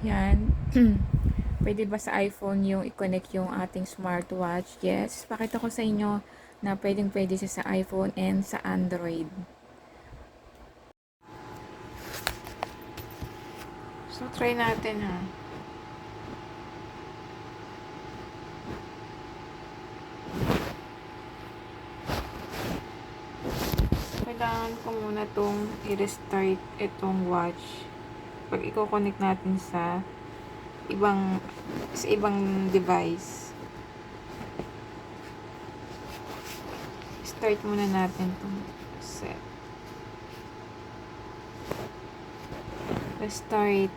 Yan. Pwede ba sa iPhone yung i-connect yung ating smartwatch? Yes. Pakita ko sa inyo na pwedeng-pwede siya sa iPhone and sa Android. So, try natin ha. Kailangan ko muna tong i-restart itong watch. Pag i-connect natin sa ibang device. Start muna natin itong set. Restart.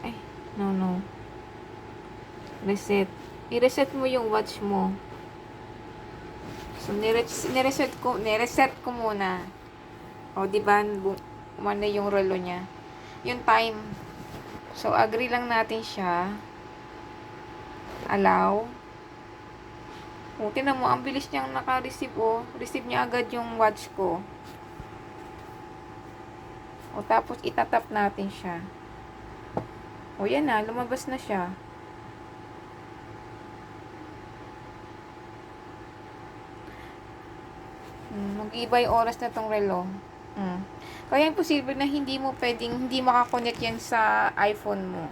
Ay, no. Reset. I-reset mo yung watch mo. So, nireset ko muna. O, diba, umano yung relo niya. Yung time. So, agree lang natin siya. Allow. O, tinan mo, ang bilis niyang naka-receive, o. Receive niya agad yung watch ko. O, tapos itatap natin siya. O, yan na, lumabas na siya. Mag-iiba yung oras na tong relo. Kaya imposible na hindi makakonect yan sa iPhone mo.